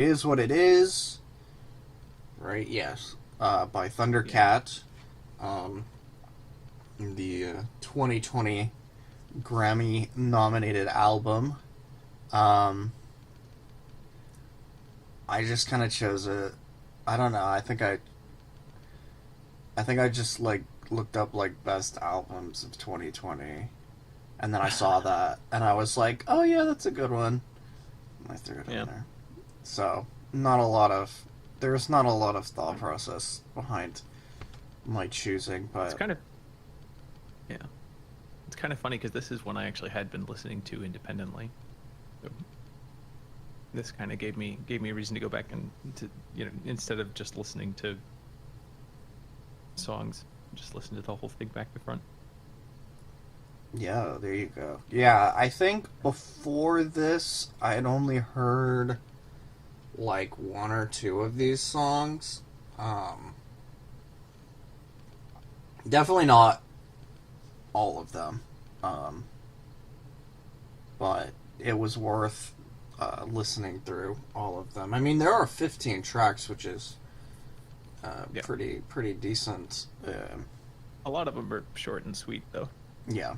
Is What It Is, right? Yes. By Thundercat. Um, the 2020 Grammy nominated album. Um, I just kind of chose it. I don't know. I think I just like looked up like best albums of 2020, and then I saw that, and I was like, oh yeah, that's a good one. And I threw it in Yeah, there. So not a lot of there's not a lot of thought process behind my choosing, it's but kind of yeah, it's kind of funny because this is one I actually had been listening to independently. So this kind of gave me a reason to go back and to instead of just listening to songs, just listen to the whole thing back to front. yeah, there you go. Yeah, I think before this I had only heard like one or two of these songs. Um, Definitely not all of them. Um, but it was worth listening through all of them. I mean, there are 15 tracks, which is Yeah, pretty decent. a lot of them are short and sweet though. Yeah,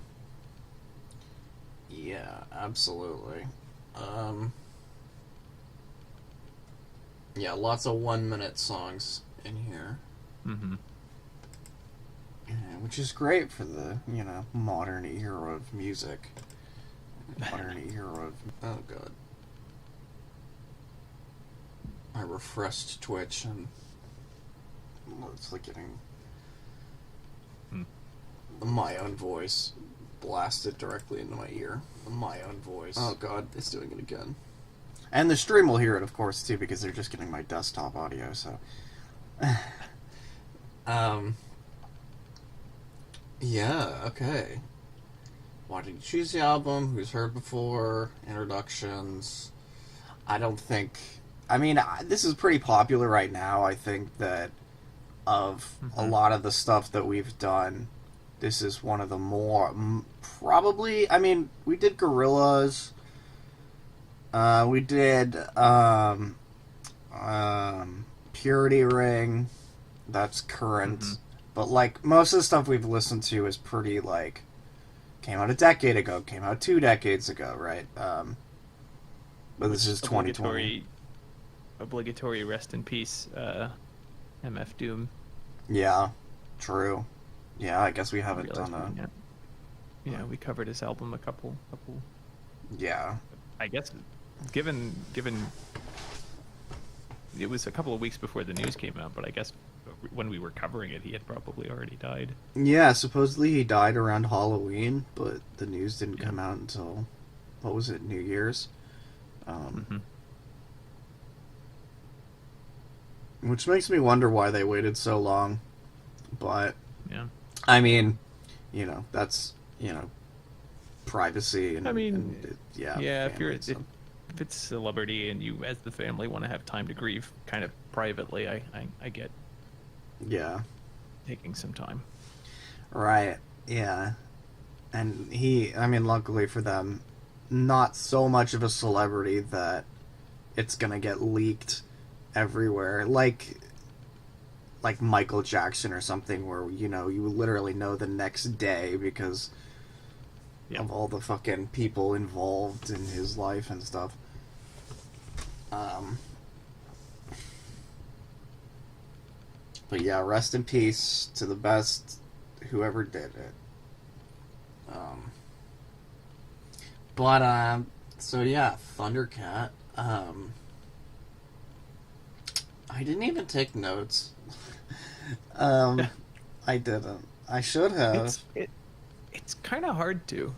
yeah, absolutely. Um, yeah, lots of 1 minute songs in here, Mm-hmm. which is great for the modern era of music. Modern era of oh god, I refreshed Twitch and it's like getting Hmm. my own voice blasted directly into my ear. My own voice. Oh god, it's doing it again. And the stream will hear it, of course, too, because they're just getting my desktop audio. So, um, yeah, okay. Why did you choose the album? Who's heard before? Introductions. I don't think. I mean, this is pretty popular right now. I think that of a Mm-hmm. lot of the stuff that we've done, this is one of the more probably. I mean, we did Gorillas. We did Purity Ring. That's current, Mm-hmm. but like most of the stuff we've listened to is pretty like came out a decade ago, came out 2 decades ago, right? But this Which is 2020. obligatory rest in peace, MF Doom. Yeah, true. Yeah, I guess we I haven't realized done we a. yeah, yeah, we covered his album a couple. Yeah, I guess given it was a couple of weeks before the news came out, but I guess when we were covering it, he had probably already died. yeah. Supposedly he died around Halloween, but the news didn't Yeah. come out until what was it, New Year's? Um, Mm-hmm. which makes me wonder why they waited so long. But Yeah. I mean, that's privacy I mean, and yeah, yeah. If family. So if it's celebrity and you, as the family, want to have time to grieve, kind of privately, I get yeah, taking some time. right, yeah. And I mean, luckily for them, not so much of a celebrity that it's gonna get leaked everywhere, like Michael Jackson or something, where you literally know the next day because Yeah. of all the fucking people involved in his life and stuff. Um, but yeah, rest in peace to the best whoever did it. Um, but so yeah, Thundercat. I didn't even take notes. um, I didn't. I should have. It's kind of hard to.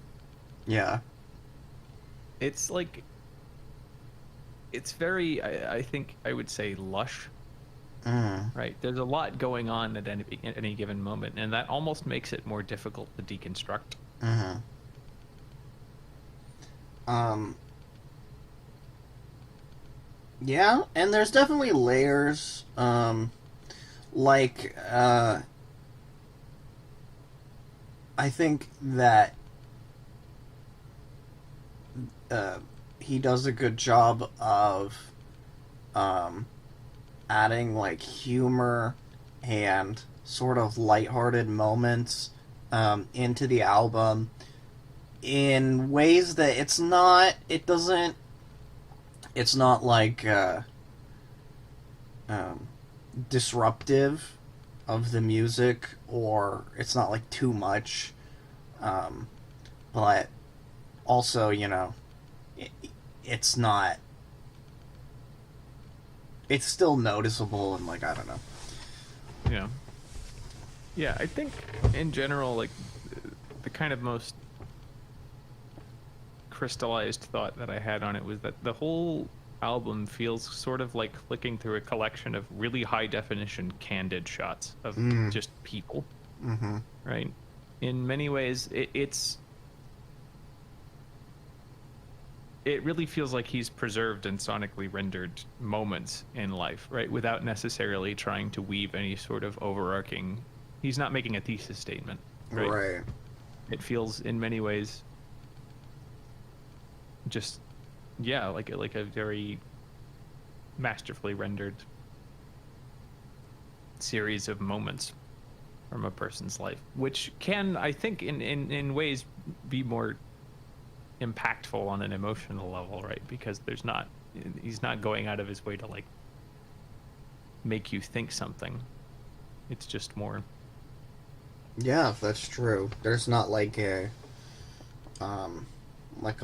Yeah. It's like it's very. I think I would say lush. Mm. Right. There's a lot going on at any given moment, and that almost makes it more difficult to deconstruct. Mm-hmm. Um. Yeah, and there's definitely layers. Like I think that uh, he does a good job of um, adding like humor and sort of lighthearted moments into the album in ways that it's not like disruptive of the music, or it's not like too much, but also, it's not, it's still noticeable, and like, I don't know. Yeah. Yeah, I think in general, like, the kind of most crystallized thought that I had on it was that the whole album feels sort of like flicking through a collection of really high definition candid shots of just people. Mm-hmm. Right? In many ways, it really feels like he's preserved and sonically rendered moments in life, right? Without necessarily trying to weave any sort of overarching. He's not making a thesis statement, right? Right. It feels in many ways just, yeah, like a very masterfully rendered series of moments from a person's life, which can, I think, in ways be more impactful on an emotional level, right? Because he's not going out of his way to like make you think something. It's just more. Yeah, that's true. There's not like a like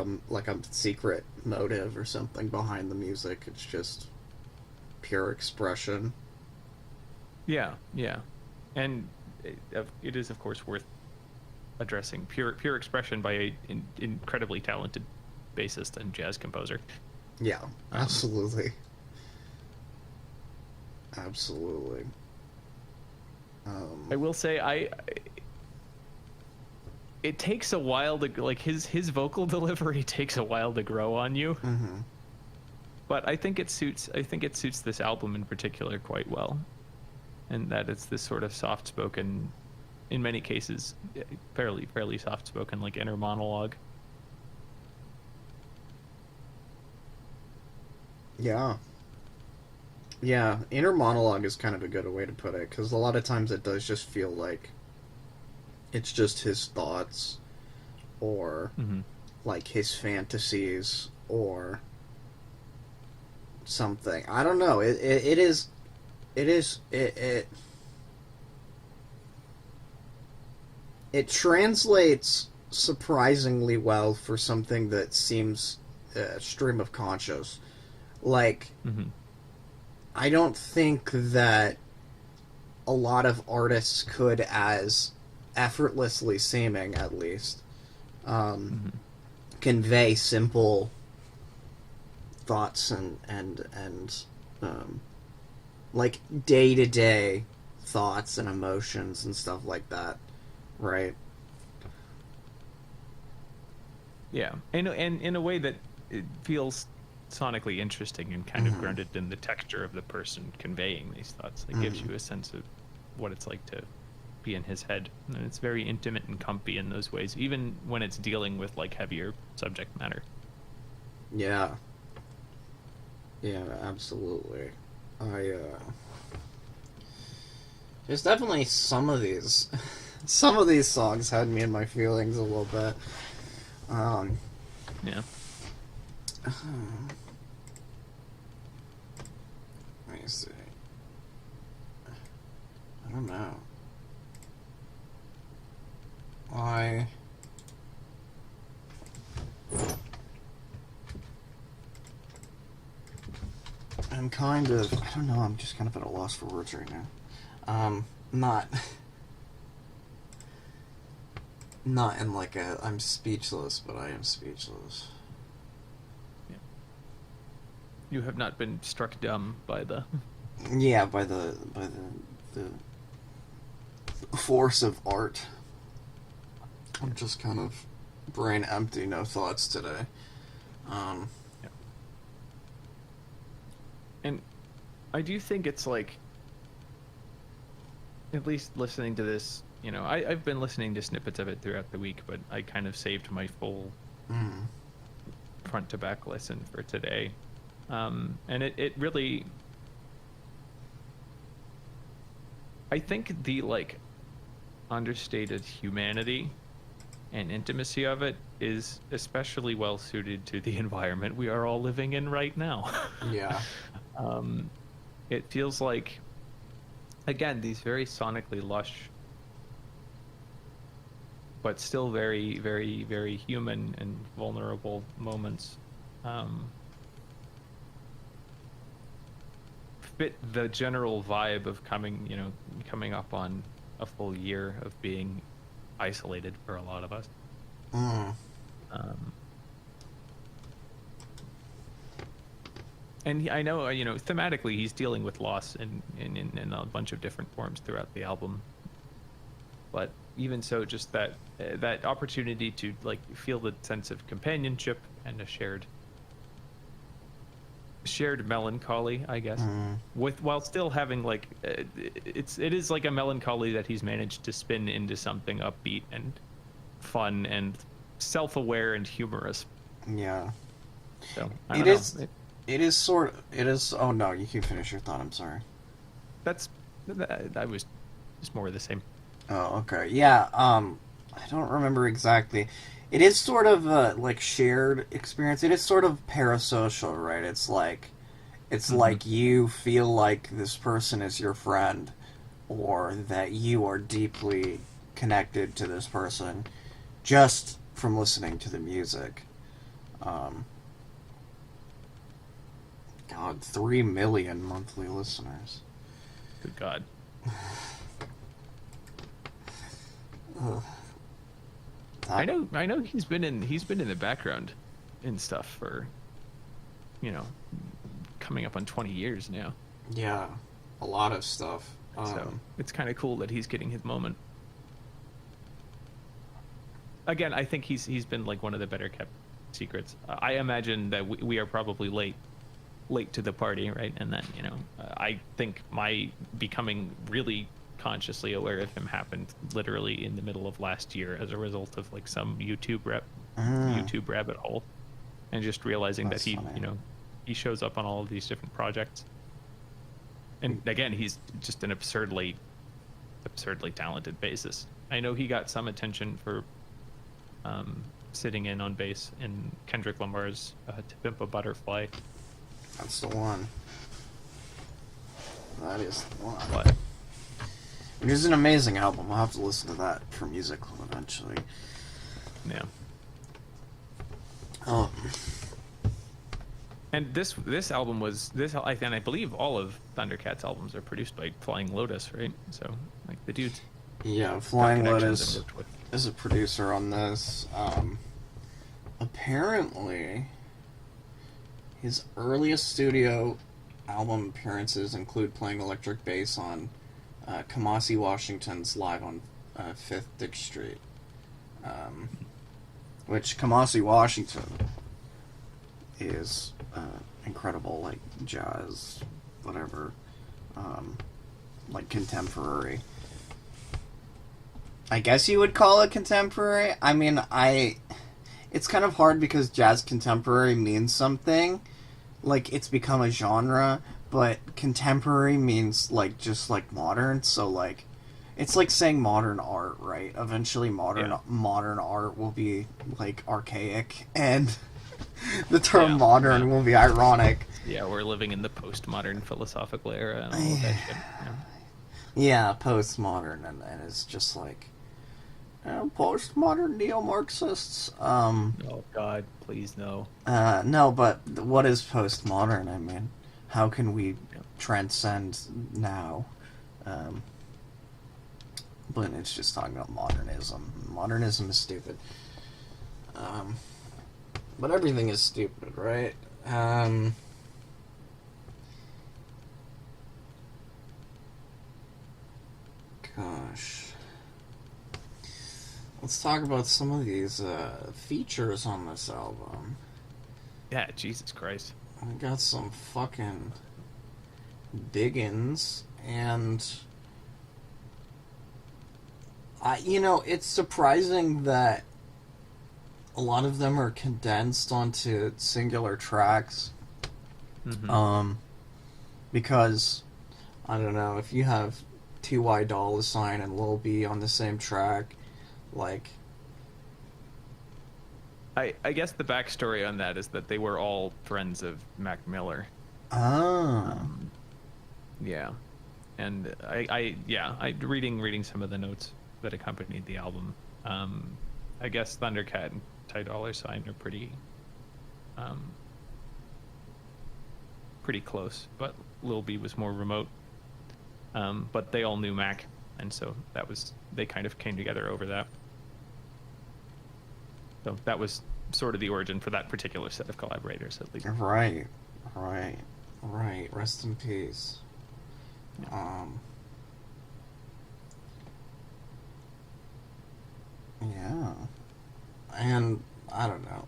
a secret motive or something behind the music. It's just pure expression. Yeah, yeah, and it is of course worth addressing pure expression by an incredibly talented bassist and jazz composer. Yeah, absolutely. Absolutely. I will say it takes a while to, like, his vocal delivery takes a while to grow on you. Mm-hmm. But I think it suits this album in particular quite well. And that it's this sort of soft spoken, in many cases fairly soft spoken, like, inner monologue. Yeah. Yeah, inner monologue is kind of a good way to put it, because a lot of times it does just feel like it's just his thoughts, or like his fantasies, or something. I don't know. It translates surprisingly well for something that seems stream of conscious. Like, I don't think that a lot of artists could, as effortlessly seeming at least, convey simple thoughts and like day-to-day thoughts and emotions and stuff like that, right? Yeah, and in a way that it feels sonically interesting and kind of grounded in the texture of the person conveying these thoughts. It gives you a sense of what it's like to be in his head, and it's very intimate and comfy in those ways, even when it's dealing with like heavier subject matter. Yeah. Yeah, absolutely. There's definitely some of these songs had me in my feelings a little bit. Yeah. Let me see. I don't know. I'm kind of, I don't know, I'm just kind of at a loss for words right now. Not in like a, I'm speechless, but I am speechless. Yeah. You have not been struck dumb by the... Yeah, by the force of art. I'm just kind of brain empty, no thoughts today. Yeah. And I do think it's like, at least listening to this, you know, I've been listening to snippets of it throughout the week, but I kind of saved my full front to back listen for today. And it really, I think the like understated humanity and intimacy of it is especially well suited to the environment we are all living in right now. Yeah. It feels like, again, these very sonically lush, but still very, very, very human and vulnerable moments fit the general vibe of coming up on a full year of being isolated for a lot of us. Mm. And I know, thematically he's dealing with loss in a bunch of different forms throughout the album. But even so, just that opportunity to like feel the sense of companionship and a shared melancholy, I guess, while still having like it is like a melancholy that he's managed to spin into something upbeat and fun and self-aware and humorous. Yeah. So It is. Oh no, you can finish your thought. I'm sorry. That was just more of the same. Oh, okay. Yeah. I don't remember exactly. It is sort of a like shared experience. It is sort of parasocial, right? It's like you feel like this person is your friend, or that you are deeply connected to this person just from listening to the music. God, 3 million monthly listeners. Good God. I know he's been in the background in stuff for coming up on 20 years now. Yeah, a lot of stuff. So it's kind of cool that he's getting his moment. Again, I think he's been like one of the better kept secrets. I imagine that we are probably late to the party, right? And then I think my becoming really consciously aware of him happened literally in the middle of last year as a result of like some YouTube rabbit hole, and just realizing That's that funny. he shows up on all of these different projects. And again, he's just an absurdly talented bassist. I know he got some attention for sitting in on bass in Kendrick Lamar's "To Pimp a Butterfly." That's the one. That is the one. But It is an amazing album. I'll have to listen to that for music eventually. yeah. And this album was and I believe all of Thundercat's albums are produced by Flying Lotus, right? So like the dudes. Yeah, Flying connections Lotus and worked with. is a producer on this. Apparently, his earliest studio album appearances include playing electric bass on Kamasi Washington's Live on 5th Dick Street. Which Kamasi Washington is incredible, like jazz, whatever, like contemporary. I guess you would call it contemporary. I mean, it's kind of hard because jazz contemporary means something. Like, it's become a genre, but contemporary means, like, just, like, modern. So, like, it's like saying modern art, right? Eventually modern art will be, like, archaic, and the term modern will be ironic. Yeah, we're living in the postmodern philosophical era and all of that shit. Yeah, postmodern, and it's just like, postmodern neo-Marxists. Oh God, please no. No, but what is postmodern? I mean, how can we transcend now? But it's just talking about modernism. Modernism is stupid. But everything is stupid, right? Gosh. Let's talk about some of these features on this album. Yeah, Jesus Christ. I got some fucking biggins, and it's surprising that a lot of them are condensed onto singular tracks. Mm-hmm. Um, because I don't know if you have Ty Dolla Sign and Lil B on the same track, like I guess the backstory on that is that they were all friends of Mac Miller. ah, Um, yeah, and I reading some of the notes that accompanied the album. I guess Thundercat and Ty Dolla Sign are um, pretty close, but Lil B was more remote. But they all knew Mac, and so they kind of came together over that. So that was sort of the origin for that particular set of collaborators, at least. right, right, right. Rest in peace. Yeah. Yeah, and I don't know.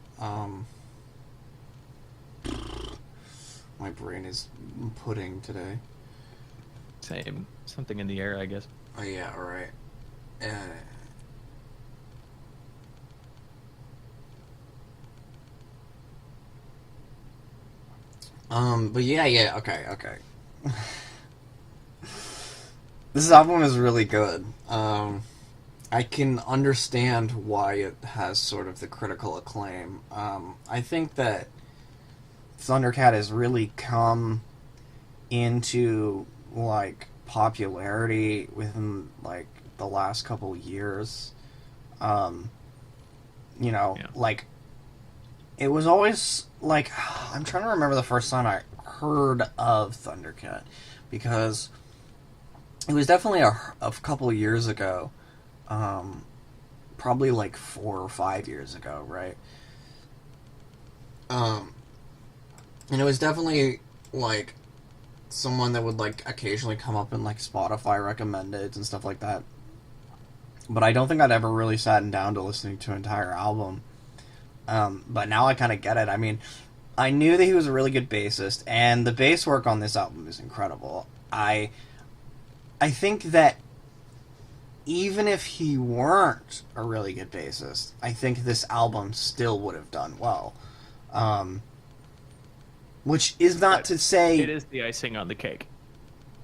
My brain is pudding today. Same, something in the air, I guess. Oh yeah, right. But yeah, okay, okay. This album is really good. I can understand why it has sort of the critical acclaim. I think that Thundercat has really come into like popularity within like the last couple years. Um, Yeah. like it was always like I'm trying to remember the first time I heard of Thundercat because it was definitely a couple of years ago, um, probably like 4 or 5 years ago, right? Um, and it was definitely like someone that would like occasionally come up in like Spotify recommended and stuff like that. But I don't think I'd ever really sat down to listening to an entire album. But now I kind of get it. I mean, I knew that he was a really good bassist, and the bass work on this album is incredible. I think that even if he weren't a really good bassist, I think this album still would have done well. Um, which is not But to it say, is the icing on the cake.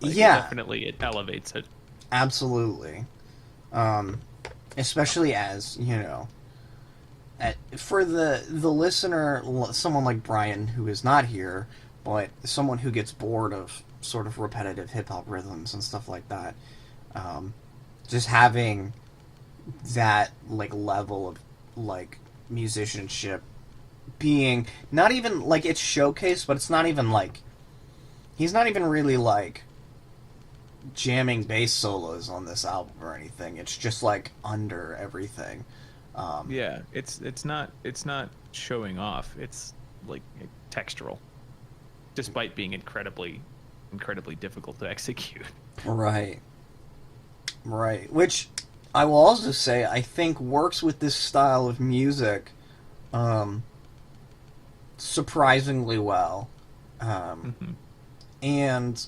Like yeah, it elevates it. absolutely. Um, Especially as for the listener, someone like Brian who is not here, but someone who gets bored of sort of repetitive hip hop rhythms and stuff like that. Um, just having that like level of like musicianship being not even like it's showcased, but it's not even like he's not even really like jamming bass solos on this album or anything. It's just like under everything. Um, Yeah, it's not showing off. It's like textural, despite being incredibly difficult to execute. right, right. Which I will also say I think works with this style of music um, surprisingly well, um, Hmm. and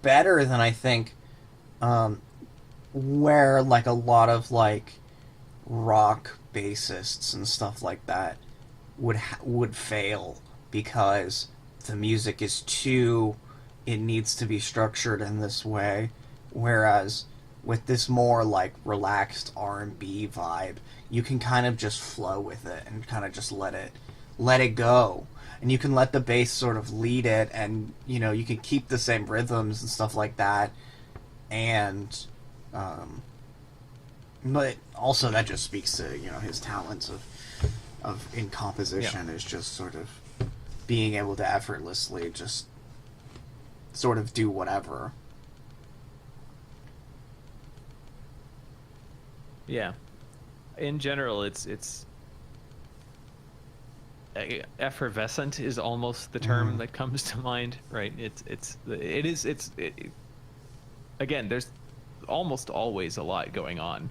better than I think um, where like a lot of like rock bassists and stuff like that would fail because the music is too it needs to be structured in this way, whereas with this more like relaxed R&B vibe you can kind of just flow with it and kind of just let it go, and you can let the bass sort of lead it, and you can keep the same rhythms and stuff like that, and um, but also that just speaks to his talents of in Yeah, composition is just sort of being able to effortlessly just sort of do whatever. yeah. In general, effervescent is almost the term Mm. that comes to mind, right? It is again. There's almost always a lot going on,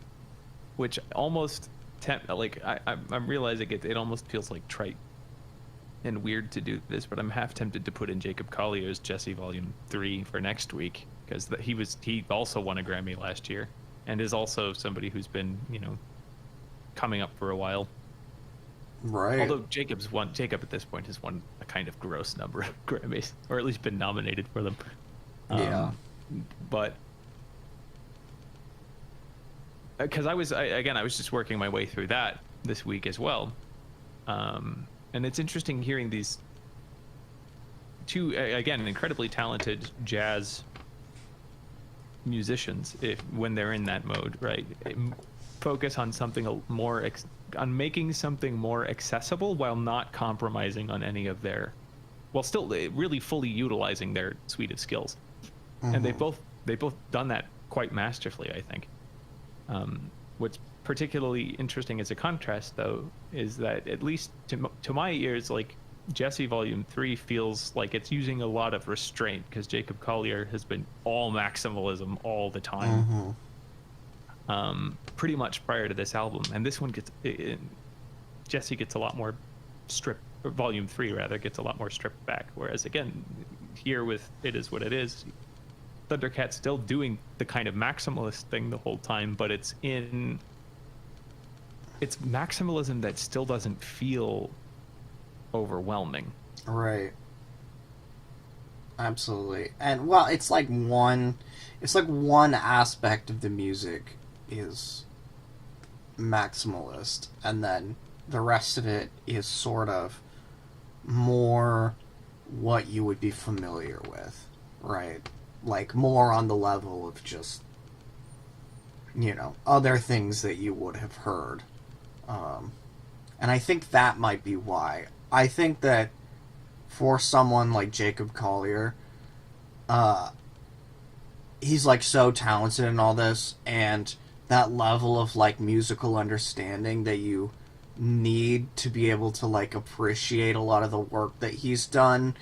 which almost like I'm realizing it almost feels like trite and weird to do this, but I'm half tempted to put in Jacob Collier's Jesse Volume 3 for next week because he also won a Grammy last year and is also somebody who's been coming up for a while. Right. Although Jacob at this point has won a kind of gross number of Grammys, or at least been nominated for them. Yeah. But because I was just working my way through that this week as well, and it's interesting hearing these two again incredibly talented jazz musicians when they're in that mode, right? Focus on something more on making something more accessible while not compromising on any of their, while still really fully utilizing their suite of skills. And they both done that quite masterfully, I think. What's particularly interesting as a contrast, though, is that at least to my ears, like Jesse Volume 3 feels like it's using a lot of restraint, because Jacob Collier has been all maximalism all the time. Pretty much prior to this album, and this one Jesse gets a lot more stripped, or Volume 3 rather gets a lot more stripped back, whereas again here with It Is What It Is, Thundercat's still doing the kind of maximalist thing the whole time, but it's maximalism that still doesn't feel overwhelming. Right. Absolutely. And well, it's like one aspect of the music is maximalist, and then the rest of it is sort of more what you would be familiar with, right? Like more on the level of just, other things that you would have heard. And I think that might be why. I think that for someone like Jacob Collier, he's like so talented in all this, and that level of like musical understanding that you need to be able to like appreciate a lot of the work that he's done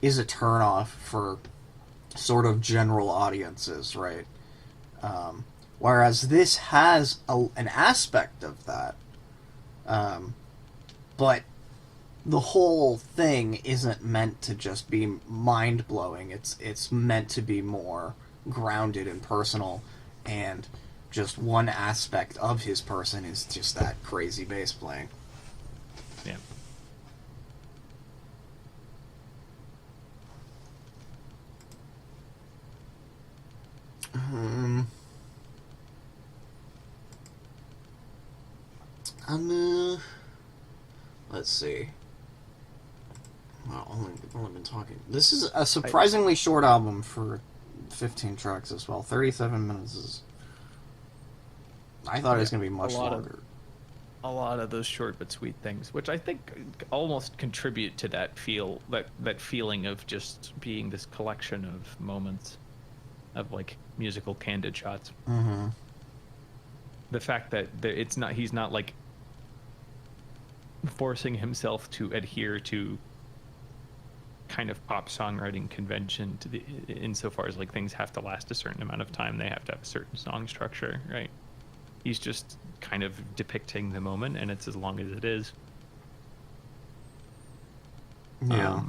is a turnoff for sort of general audiences, right? Whereas this has an aspect of that, but the whole thing isn't meant to just be mind-blowing. It's meant to be more grounded and personal, and just one aspect of his person is just that crazy bass playing. Yeah. Let's see. Wow, we've only been talking. This is a surprisingly short album for 15 tracks as well. 37 minutes is... I thought it was going to be much longer. A lot of those short but sweet things, which I think almost contribute to that feeling of just being this collection of moments of like musical candid shots. Mm-hmm. The fact that he's not like forcing himself to adhere to kind of pop songwriting convention insofar as like things have to last a certain amount of time, they have to have a certain song structure, right? He's just kind of depicting the moment, and it's as long as it is. Yeah.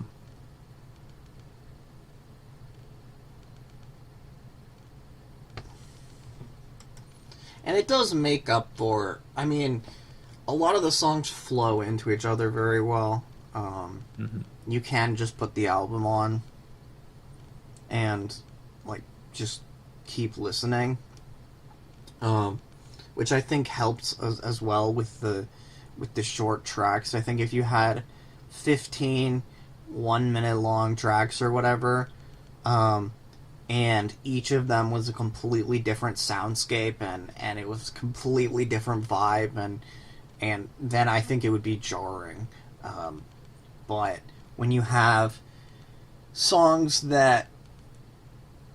And it does make up for... I mean, a lot of the songs flow into each other very well. You can just put the album on and, like, just keep listening. Which I think helps as well with the short tracks. I think if you had 15 1-minute long tracks or whatever, and each of them was a completely different soundscape and it was a completely different vibe, and then I think it would be jarring. But when you have songs that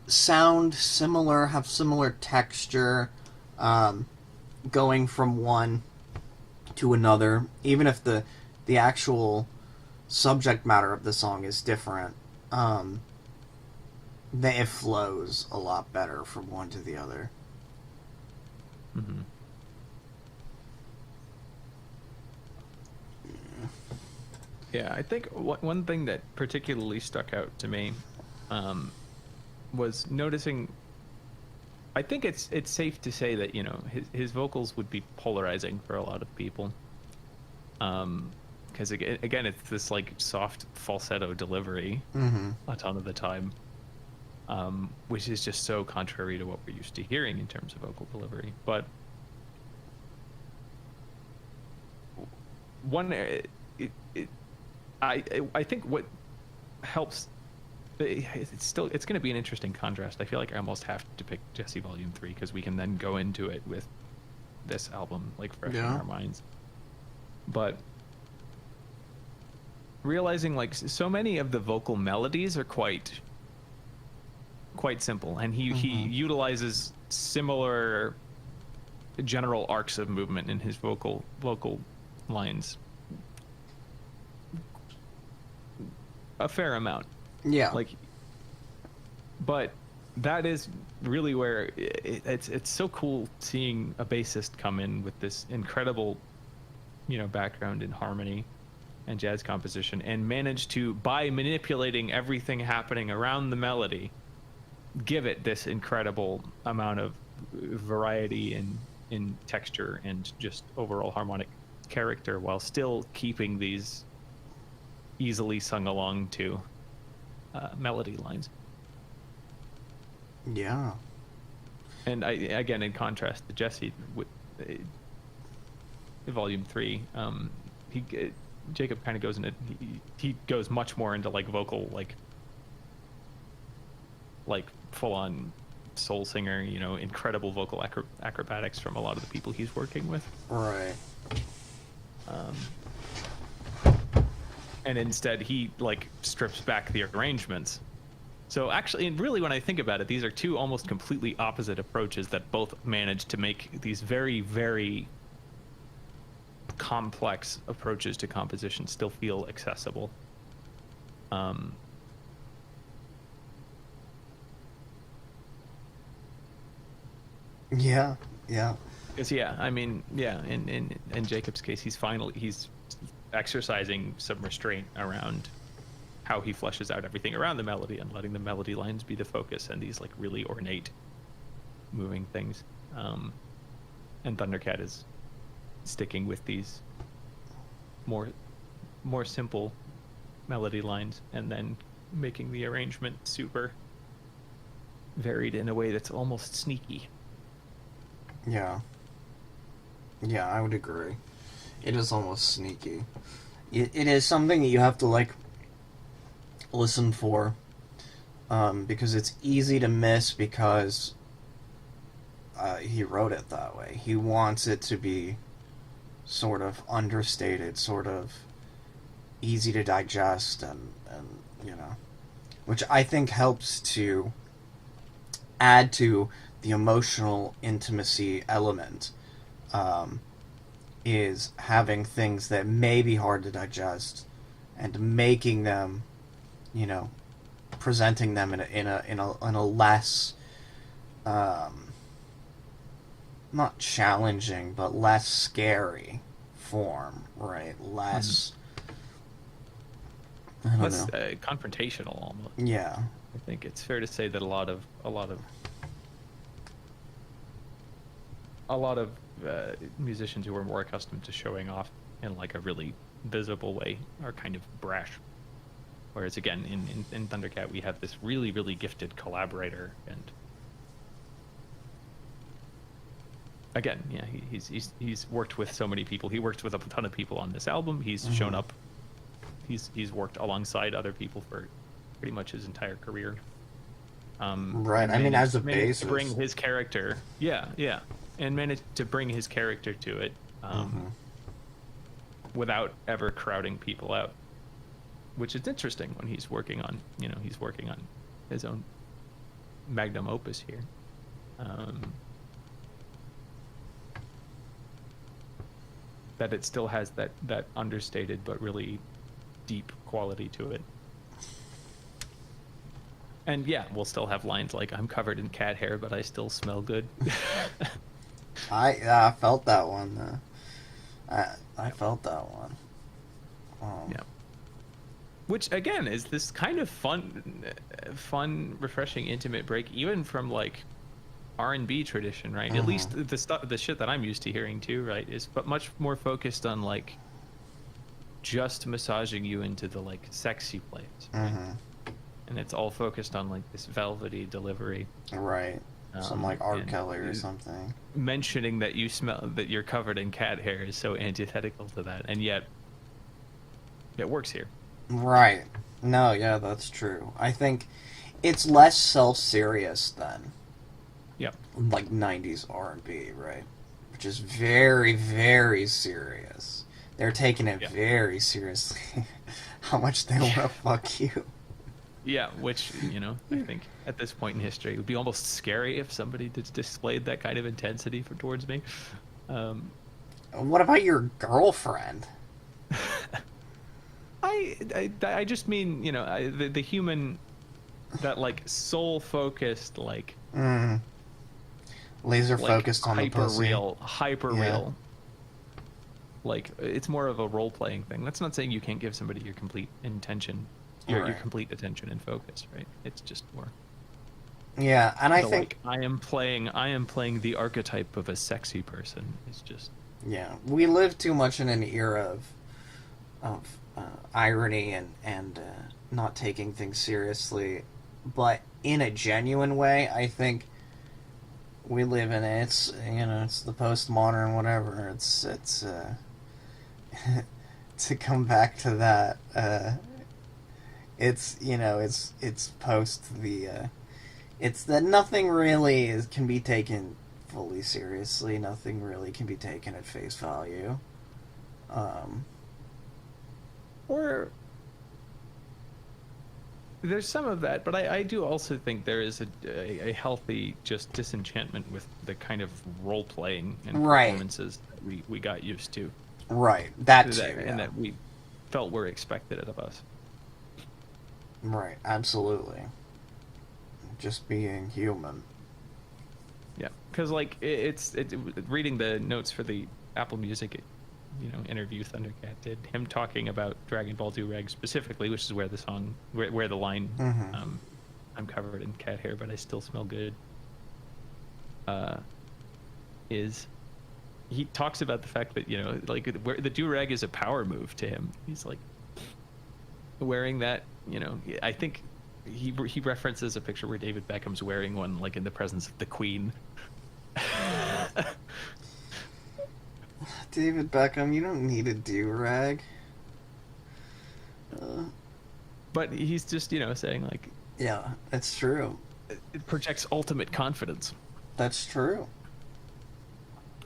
sound similar, have similar texture, going from one to another, even if the actual subject matter of the song is different, it flows a lot better from one to the other. Mm-hmm. Yeah, I think one thing that particularly stuck out to me was noticing. I think it's safe to say that his vocals would be polarizing for a lot of people, Because again, it's this like soft falsetto delivery a ton of the time, which is just so contrary to what we're used to hearing in terms of vocal delivery. But one, I think what helps, it's going to be an interesting contrast. I feel like I almost have to pick Jesse Volume 3 because we can then go into it with this album like fresh in our minds. But realizing like so many of the vocal melodies are quite simple, and he utilizes similar general arcs of movement in his vocal lines a fair amount. Yeah. Like, but that is really where it's so cool seeing a bassist come in with this incredible, background in harmony and jazz composition, and manage to, by manipulating everything happening around the melody, give it this incredible amount of variety in texture and just overall harmonic character, while still keeping these easily sung along to melody lines. Yeah. And again, in contrast to Jesse, with Volume 3, Jacob kind of goes into, he goes much more into like vocal, like full on soul singer, incredible vocal acrobatics from a lot of the people he's working with. Right. And instead he like strips back the arrangements. So actually, and really when I think about it, these are two almost completely opposite approaches that both manage to make these very, very complex approaches to composition still feel accessible. Yeah. Because in Jacob's case, he's exercising some restraint around how he fleshes out everything around the melody and letting the melody lines be the focus and these like really ornate moving things. And Thundercat is sticking with these more simple melody lines and then making the arrangement super varied in a way that's almost sneaky. Yeah, I would agree. It is almost sneaky. It is something that you have to like listen for, because it's easy to miss because he wrote it that way. He wants it to be sort of understated, sort of easy to digest, and which I think helps to add to the emotional intimacy element, is having things that may be hard to digest and making them, presenting them in a less not challenging but less scary form, right? Less I don't less know. confrontational almost. Yeah. I think it's fair to say that a lot of musicians who are more accustomed to showing off in like a really visible way are kind of brash. Whereas again, in Thundercat, we have this really, really gifted collaborator, and again, yeah, he's worked with so many people. He worked with a ton of people on this album. He's shown up. He's worked alongside other people for pretty much his entire career. Right. I mean, as a bassist, to bring his character, and managed to bring his character to it, without ever crowding people out, which is interesting when he's working on his own magnum opus here. That it still has that understated but really deep quality to it. And yeah, we'll still have lines like, "I'm covered in cat hair, but I still smell good." I felt that one. I felt that one. Yeah. Which again is this kind of fun, refreshing, intimate break, even from like R&B tradition, right? At least the shit that I'm used to hearing too, right, is but much more focused on like just massaging you into the like sexy place, right? And it's all focused on like this velvety delivery, Right. Some like R. and Kelly or something. mentioning that you smell that you're covered in cat hair is so antithetical to that, and yet it works here. Right. No, yeah, that's true. I think it's less self-serious than Yep. like 90s R&B, right? Which is very, very serious. They're taking it Yeah. very seriously. How much they want to fuck you. Yeah, which, you know, I think at this point in history it would be almost scary if somebody displayed that kind of intensity towards me. What about your girlfriend? I just mean, you know, the human, that like soul focused, like Laser focused on the pussy. hyper Yeah. real. Like it's more of a role playing thing. That's not saying you can't give somebody your complete intention, your Right. complete attention and focus, right? It's just more. Yeah, and I the, think like, I am playing the archetype of a sexy person. It's just. yeah, we live too much in an era of irony and not taking things seriously, but in a genuine way. I think we live in it. It's, you know, it's the postmodern whatever. It's to come back to that. It's, you know, it's post the it's that nothing really can be taken fully seriously. Nothing really can be taken at face value. Or there's some of that, but I do also think there is a healthy just disenchantment with the kind of role playing and Right. performances that we got used to, Right. That too. and that we felt were expected of us. Right. Absolutely. Just being human. Yeah, because like reading the notes for the Apple Music, you know, interview Thundercat did, him talking about Dragon Ball Durag specifically, which is where the song, where the line, "I'm covered in cat hair, but I still smell good," is, he talks about the fact that, you know, like where the Durag is a power move to him. He's like wearing that, you know. I think he references a picture where David Beckham's wearing one, like in the presence of the Queen. David Beckham, you don't need a do-rag. But he's just, you know, saying like, Yeah, it's true. it projects ultimate confidence, That's true.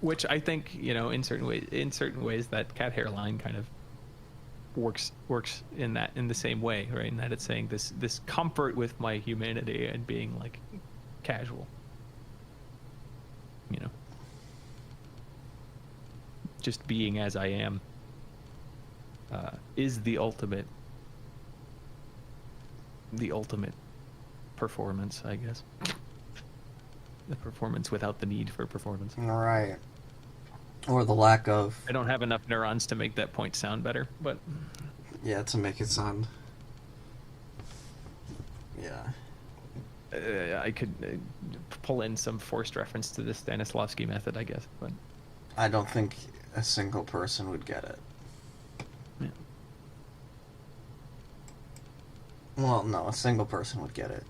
which I think, you know, in certain ways that cat hair line kind of works in the same way, right? In that it's saying this comfort with my humanity and being like casual, you know, just being as I am, is the ultimate performance, I guess. The performance without the need for performance. Right. Or the lack of. I don't have enough neurons to make that point sound better, but Yeah, to make it sound. Yeah. I could pull in some forced reference to the Stanislavski method, I guess. But I don't think a single person would get it. yeah. Well, no, a single person would get it.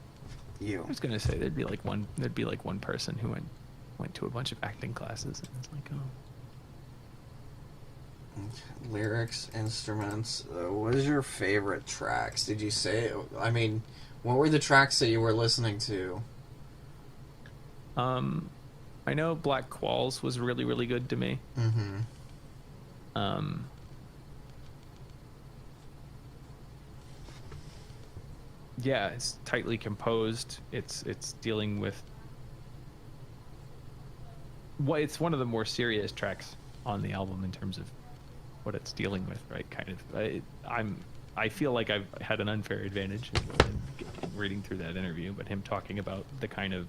You. I was gonna say there'd be like one person who went to a bunch of acting classes and it's like, oh. Lyrics, instruments. What is your favorite tracks? Did you say? I mean, what were the tracks that you were listening to? I know Black Qualls was really, really good to me. Mm-hmm. Yeah, it's tightly composed. It's dealing with it's one of the more serious tracks on the album in terms of what it's dealing with, right? Kind of. I feel like I've had an unfair advantage in reading through that interview, but him talking about the kind of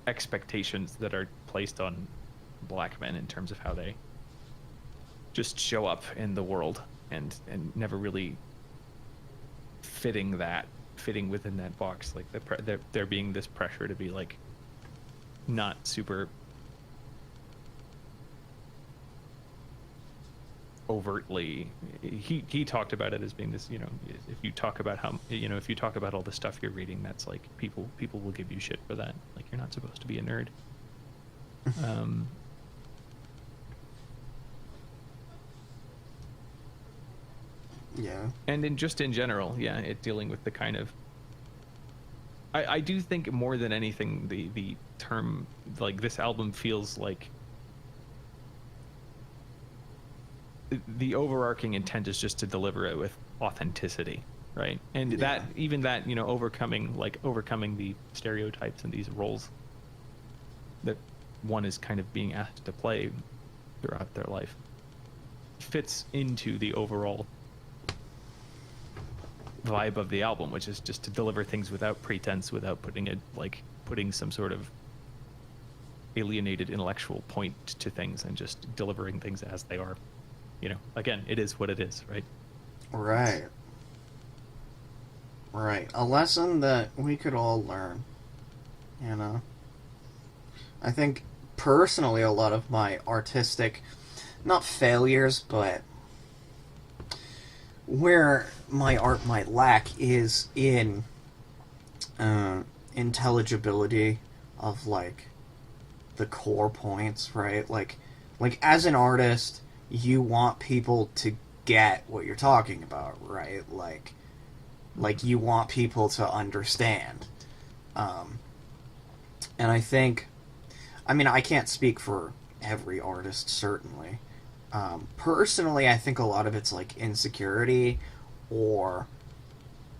expectations that are placed on black men in terms of how they just show up in the world and never really fitting within that box, like there being this pressure to be like not super overtly, he talked about it as being this, if you talk about how, if you talk about all the stuff you're reading, that's like people will give you shit for that, like you're not supposed to be a nerd. Yeah. And in general, yeah, it dealing with the kind of, I do think more than anything, the term, like, this album feels like the overarching intent is just to deliver it with authenticity, right? And that, even that, overcoming the stereotypes and these roles that one is kind of being asked to play throughout their life fits into the overall vibe of the album, which is just to deliver things without pretense, without putting some sort of alienated intellectual point to things, and just delivering things as they are. Again, it is what it is, right? Right. Right. A lesson that we could all learn, I think, personally, a lot of my artistic, not failures, but where my art might lack is in intelligibility of, like, the core points, right? Like as an artist, you want people to get what you're talking about, right? Like you want people to understand. And I think, I can't speak for every artist, certainly. Personally, I think a lot of it's like insecurity or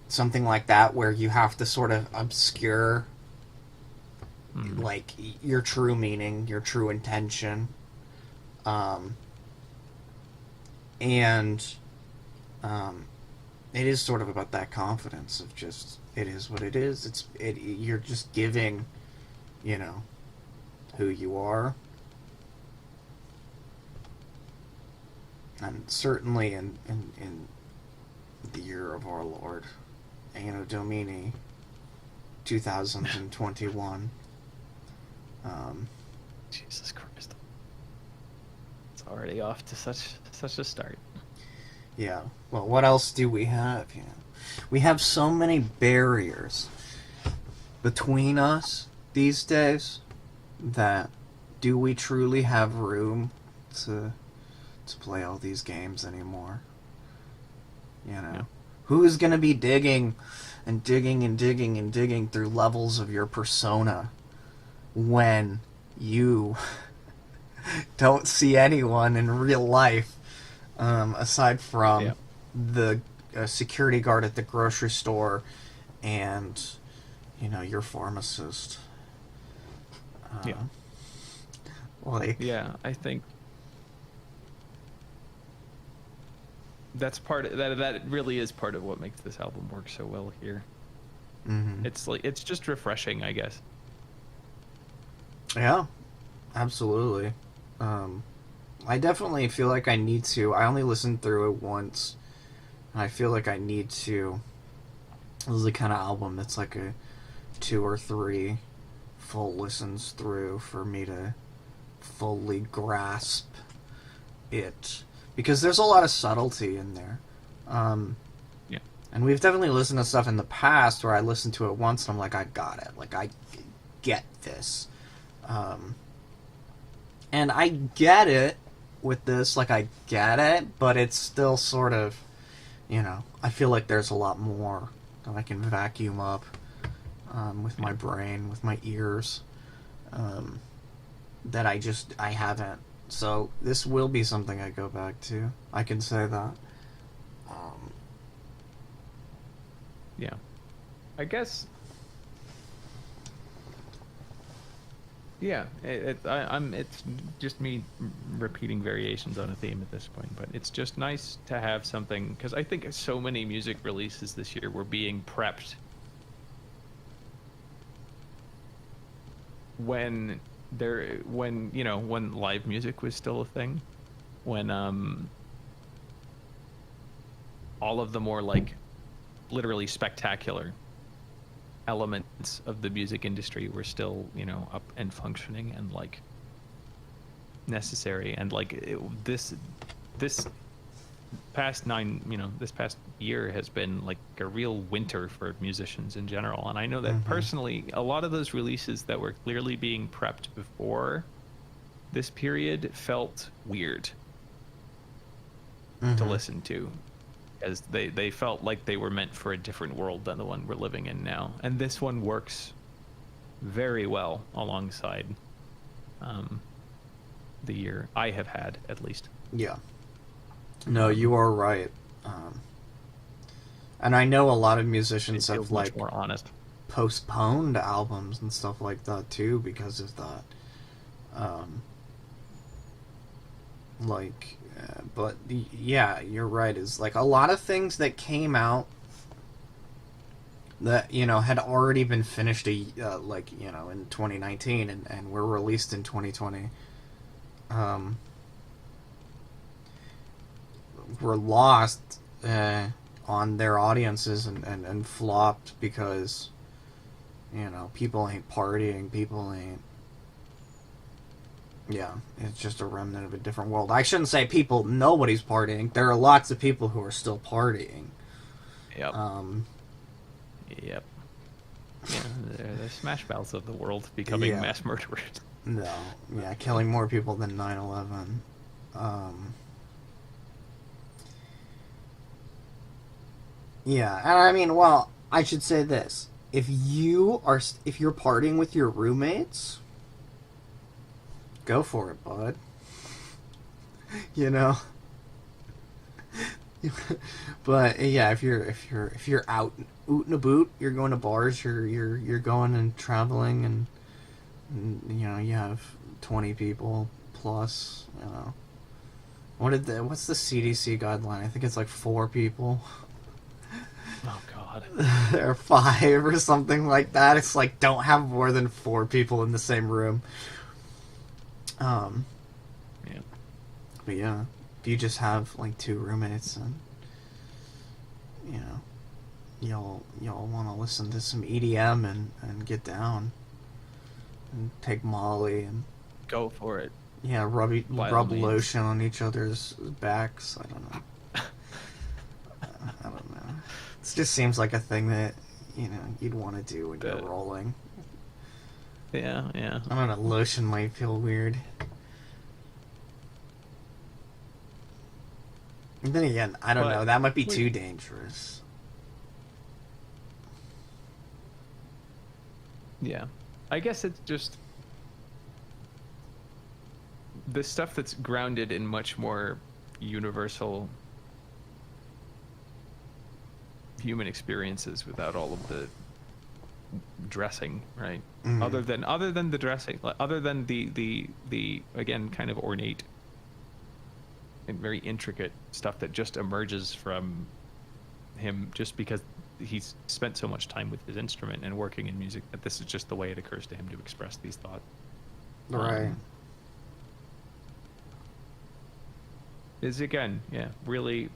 something like that, where you have to sort of obscure like your true meaning, your true intention. And it is sort of about that confidence of just, it is what it is. You're just giving, who you are. And certainly in the year of our Lord, Anno Domini, 2021. Jesus Christ. It's already off to such a start. Yeah. Well, what else do we have? We have so many barriers between us these days that, do we truly have room to play all these games anymore? Yeah. Who's gonna be digging and digging and digging and digging through levels of your persona when you don't see anyone in real life, aside from the security guard at the grocery store and, your pharmacist? I think that's that really is part of what makes this album work so well here. Mm-hmm. It's just refreshing, I guess. Yeah, absolutely. I definitely feel like I need to. I only listened through it once, and I feel like I need to. This is the kind of album that's like a 2 or 3 full listens through for me to fully grasp it, because there's a lot of subtlety in there. And we've definitely listened to stuff in the past where I listened to it once and I'm like, I got it. Like, I get this. And I get it with this, like, I get it, but it's still sort of, I feel like there's a lot more that I can vacuum up with my brain, with my ears, that I haven't. So this will be something I go back to. I can say that. Yeah. I guess. Yeah, it's just me repeating variations on a theme at this point, but it's just nice to have something, because I think so many music releases this year were being prepped when live music was still a thing, when all of the more, like, literally spectacular elements of the music industry were still, up and functioning and, like, necessary, and, like, this this past year has been like a real winter for musicians in general. And I know that personally, a lot of those releases that were clearly being prepped before this period felt weird to listen to, as they felt like they were meant for a different world than the one we're living in now. And this one works very well alongside the year I have had, at least. Yeah. No, you are right. And I know a lot of musicians have like more honest. postponed albums and stuff like that too because of that. But yeah, you're right. Is like a lot of things that came out that had already been finished in 2019 and were released in 2020. Were lost on their audiences and flopped because people ain't partying, people ain't. Yeah, it's just a remnant of a different world. I shouldn't say nobody's partying. There are lots of people who are still partying. Yep. Yep. Yeah, they're the smash mouths of the world becoming mass murderers. No, yeah, killing more people than 9/11. Yeah, and I mean, well, I should say this: if you're partying with your roommates, go for it, bud. But yeah, if you're out and about, you're going to bars, you're going and traveling, and you have 20 people plus. What's the CDC guideline? I think it's like 4 people. Oh God. Or 5 or something like that. It's like don't have more than 4 people in the same room. Yeah. But yeah, if you just have like 2 roommates, and y'all want to listen to some EDM and get down and take Molly and go for it. Yeah, rub lotion on each other's backs. I don't know. I don't know. It just seems like a thing that you'd want to do when you're rolling. Yeah. I don't know. Lotion might feel weird. And then again, I don't know. That might be too dangerous. Yeah. I guess it's just the stuff that's grounded in much more universal human experiences without all of the dressing, right? Mm-hmm. Other than the dressing, other than the again kind of ornate and very intricate stuff that just emerges from him just because he's spent so much time with his instrument and working in music that this is just the way it occurs to him to express these thoughts. Right. Is again, really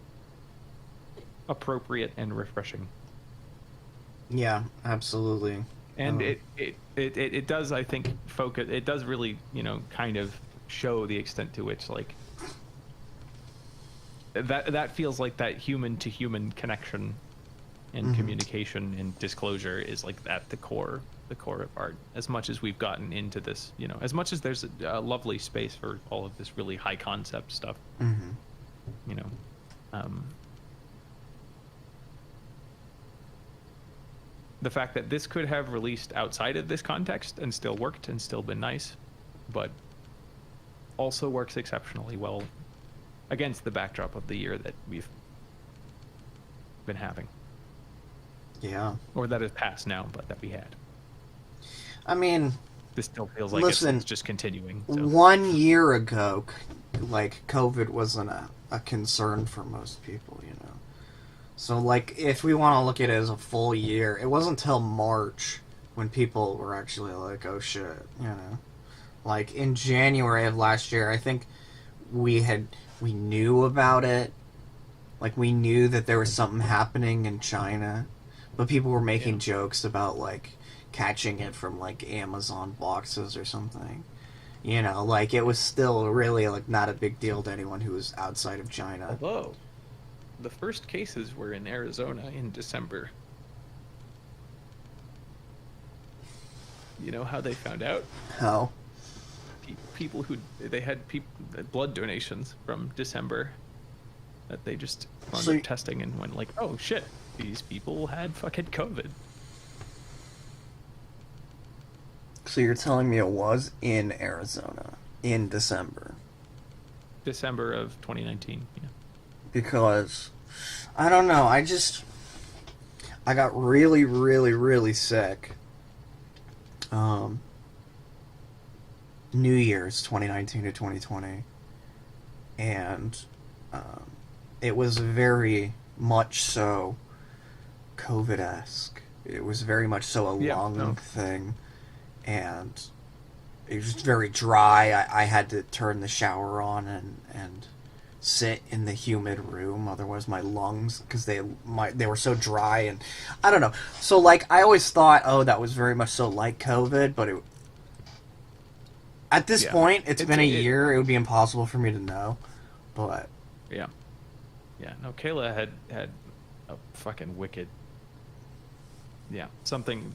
appropriate and refreshing. Yeah, absolutely. And it does, I think, focus. It does really, kind of show the extent to which like that feels like that human to human connection and communication and disclosure is like at the core of art. As much as we've gotten into this, as much as there's a lovely space for all of this really high concept stuff, the fact that this could have released outside of this context and still worked and still been nice, but also works exceptionally well against the backdrop of the year that we've been having. Yeah. Or that has passed now, but that we had. I mean, this still feels like it's just continuing. So. 1 year ago, like, COVID wasn't a concern for most people, So, like, if we want to look at it as a full year, it wasn't until March when people were actually like, oh shit, Like, in January of last year, I think we knew about it. Like, we knew that there was something happening in China, but people were making jokes about, like, catching it from, like, Amazon boxes or something. Like, it was still really, like, not a big deal to anyone who was outside of China. Although, the first cases were in Arizona in December. You know how they found out? How? People who they had blood donations from December that they just wound up testing and went like, oh shit, these people had fucking COVID. So you're telling me it was in Arizona in December? December of 2019. Yeah. Because I don't know. I got really, really, really sick. New Year's 2019 to 2020, and it was very much so COVID-esque. It was very much so a lung thing, and it was very dry. I had to turn the shower on and sit in the humid room, otherwise my lungs, because they were so dry, and I don't know. So like I always thought, oh, that was very much so like COVID, but at this point it's been a year. It would be impossible for me to know, but yeah. No, Kayla had a fucking wicked. Yeah,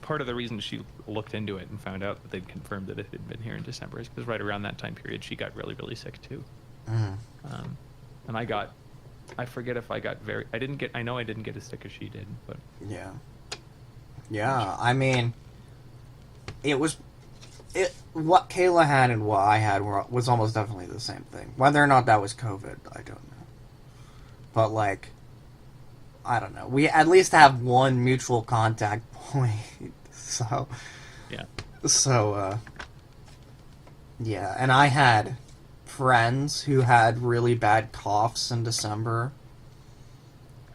part of the reason she looked into it and found out that they'd confirmed that it had been here in December is because right around that time period she got really, really sick too. And I forget if I got I know I didn't get as sick as she did, but yeah. I mean, what Kayla had and what I had was almost definitely the same thing. Whether or not that was COVID, I don't know. But like, I don't know. We at least have one mutual contact point, so yeah. So yeah, and I had friends who had really bad coughs in December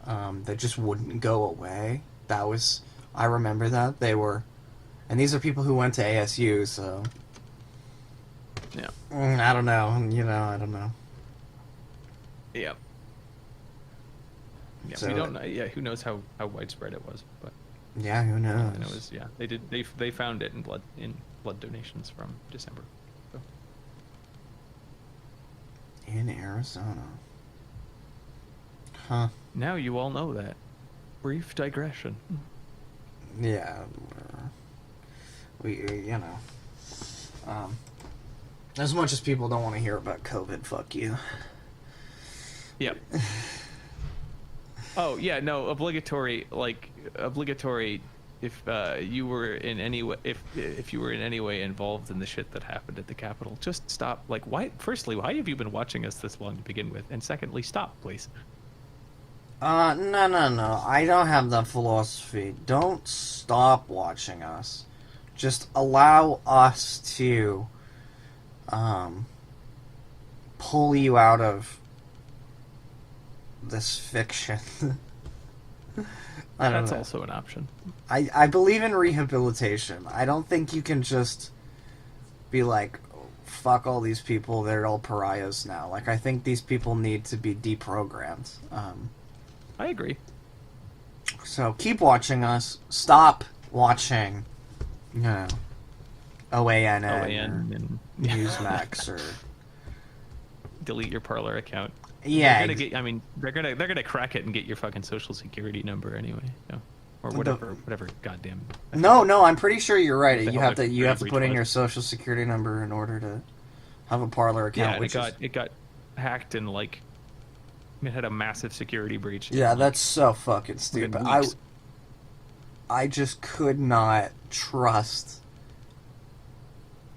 that just wouldn't go away. I remember that. And these are people who went to ASU, so yeah. I don't know, I don't know. Yeah. Yeah, so, we don't know. Yeah, who knows how widespread it was, but yeah, who knows? And it was they found it in blood donations from December. So. In Arizona. Huh. Now you all know that. Brief digression. Yeah. As much as people don't want to hear about COVID, fuck you. Yep. Oh, yeah, no, obligatory, if you were in any way, if you were in any way involved in the shit that happened at the Capitol, just stop. Like, why have you been watching us this long to begin with? And secondly, stop, please. No. I don't have that philosophy. Don't stop watching us. Just allow us to, pull you out of this fiction. That's also an option. I believe in rehabilitation. I don't think you can just be like, fuck all these people, they're all pariahs now. Like, I think these people need to be deprogrammed. I agree. So keep watching us. Stop watching, OANN and Newsmax or delete your Parler account. Yeah, they're gonna crack it and get your fucking social security number anyway, or whatever goddamn. No, I'm pretty sure you're right. You have to put in your social security number in order to have a Parler account. Yeah, it got hacked and like it had a massive security breach. Yeah, that's so fucking stupid. I just could not trust.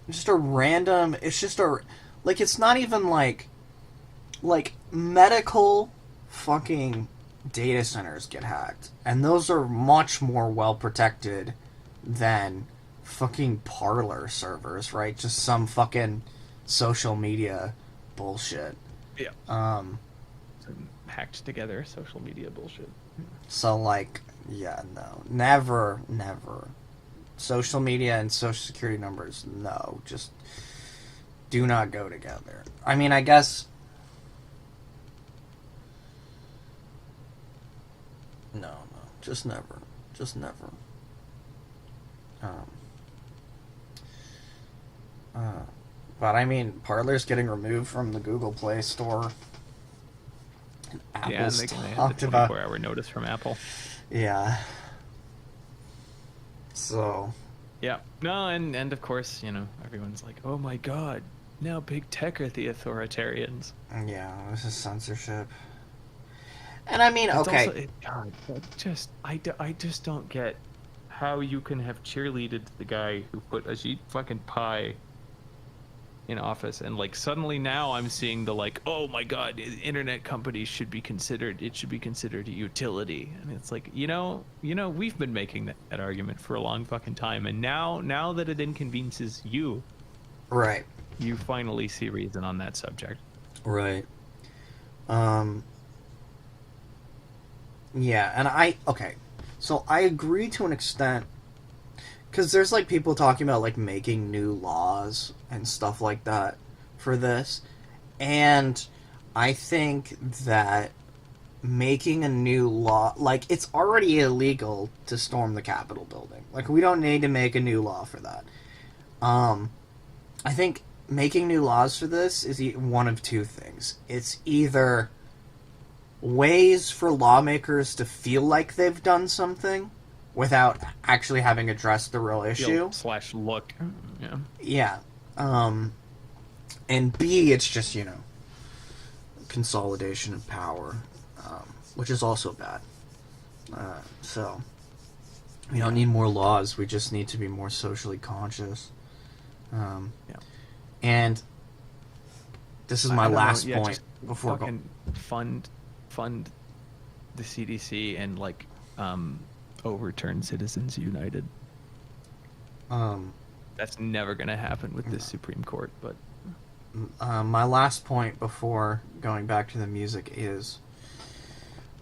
Just a random. It's just it's not even like medical fucking data centers get hacked, and those are much more well protected than fucking Parler servers, right? Just some fucking social media bullshit. Yeah. Some hacked together social media bullshit. So no, never. Social media and social security numbers, no, just do not go together. I mean, I guess. No, just never. But I mean, Parler's getting removed from the Google Play Store. Yeah, and Apple's they had talked the about. 24-hour notice from Apple. Yeah. So. Yeah. No, and of course, everyone's like, oh my god, now big tech are the authoritarians. Yeah, this is censorship. And I mean, It's also, okay. God, I just don't get how you can have cheerleaded the guy who put Ajit fucking Pai in office, and like suddenly now I'm seeing the like, oh my god, internet companies should be considered. It should be considered a utility, and it's like, we've been making that argument for a long fucking time, and now that it inconveniences you, Right. you finally see reason on that subject. Right. Yeah, and okay. So I agree to an extent, because there's like people talking about like making new laws and stuff like that for this, and I think that making a new law, like, it's already illegal to storm the Capitol building. Like, we don't need to make a new law for that. I think making new laws for this is one of two things. It's either ways for lawmakers to feel like they've done something without actually having addressed the real issue. / look. Yeah. Yeah. And B, it's just, consolidation of power, which is also bad. So, we don't need more laws. We just need to be more socially conscious. Yeah. And this is my last point before fucking fund the CDC and like overturn Citizens United. That's never gonna happen with this Supreme Court. But my last point before going back to the music is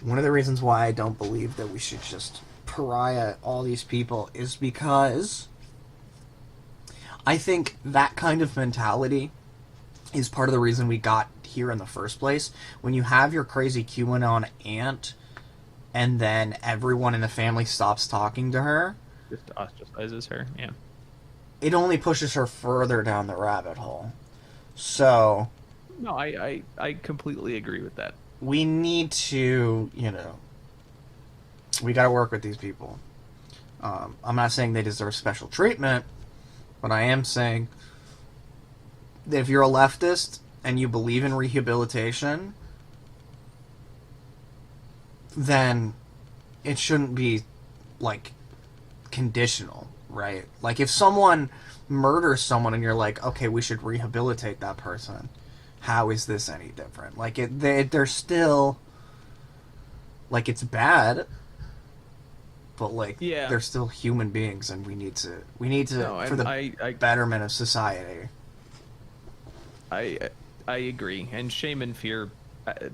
one of the reasons why I don't believe that we should just pariah all these people is because I think that kind of mentality is part of the reason we got here in the first place. When you have your crazy QAnon aunt and then everyone in the family stops talking to her, just ostracizes her. Yeah, it only pushes her further down the rabbit hole. So no, I completely agree with that. We need to, we got to work with these people. I'm not saying they deserve special treatment, but I am saying that if you're a leftist and you believe in rehabilitation, then it shouldn't be, like, conditional, right? Like, if someone murders someone and you're like, okay, we should rehabilitate that person, how is this any different? Like, they're still, like, it's bad, but, like, they're still human beings, and we need to for the betterment of society. I agree, and shame and fear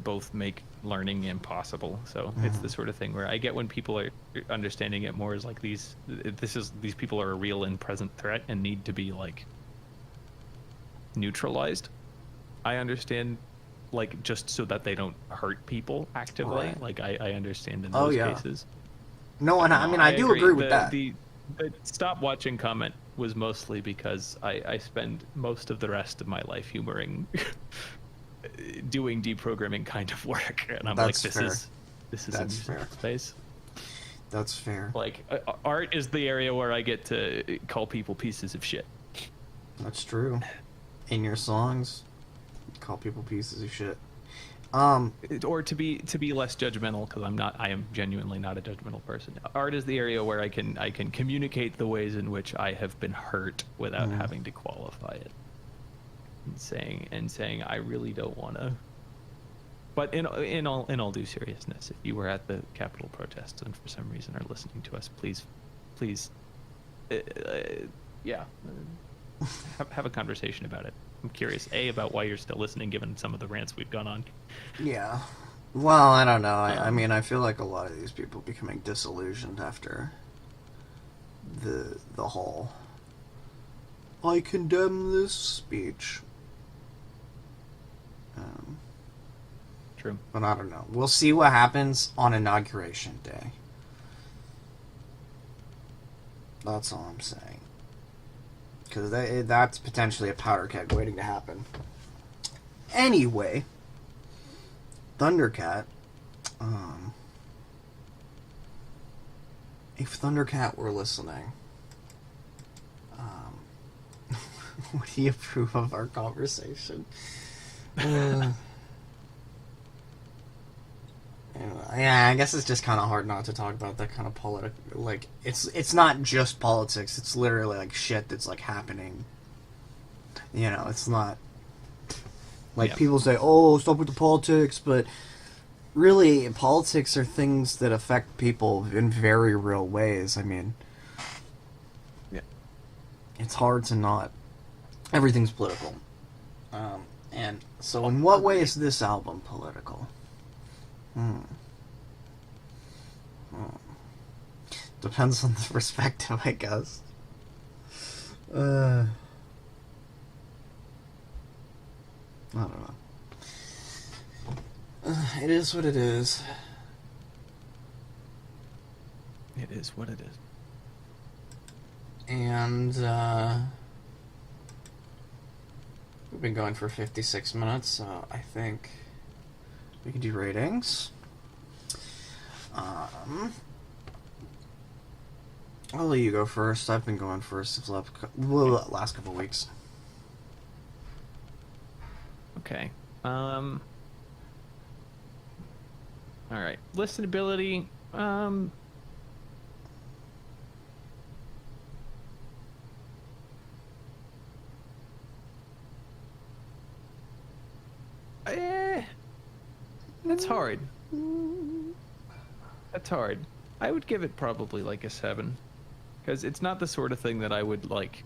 both make learning impossible. So it's the sort of thing where I get when people are understanding it more as like these people are a real and present threat and need to be like neutralized. I understand, like, just so that they don't hurt people actively. Right. Like I understand in those cases. No, and I do agree with that. The stop watching comment was mostly because I spend most of the rest of my life humoring doing deprogramming kind of work, and I'm That's like, this is a fair space. That's fair. Like, art is the area where I get to call people pieces of shit. That's true. In your songs, call people pieces of shit. Or to be less judgmental, because I am genuinely not a judgmental person. Art is the area where I can communicate the ways in which I have been hurt without having to qualify it, and saying I really don't want to. But in all due seriousness, if you were at the Capitol protests and for some reason are listening to us, please, have a conversation about it. I'm curious, about why you're still listening, given some of the rants we've gone on. Yeah. Well, I don't know. I mean, I feel like a lot of these people becoming disillusioned after the whole "I condemn this" speech. True. But I don't know. We'll see what happens on Inauguration Day. That's all I'm saying. Because that's potentially a powder keg waiting to happen. Anyway, Thundercat, um, if Thundercat were listening, would he approve of our conversation? Yeah, I guess it's just kind of hard not to talk about that kind of like it's not just politics. It's literally like shit that's like happening. You know, it's not like people say, "Oh, stop with the politics," but really, politics are things that affect people in very real ways. I mean, it's hard to not. Everything's political, and so in what way is this album political? Depends on the perspective, I guess. I don't know. It is what it is. It is what it is. And, we've been going for 56 minutes, so I think we can do ratings. I'll let you go first. I've been going first the last couple weeks. Okay. All right. Listenability. That's hard. That's hard. I would give it probably like a 7, because it's not the sort of thing that I would like.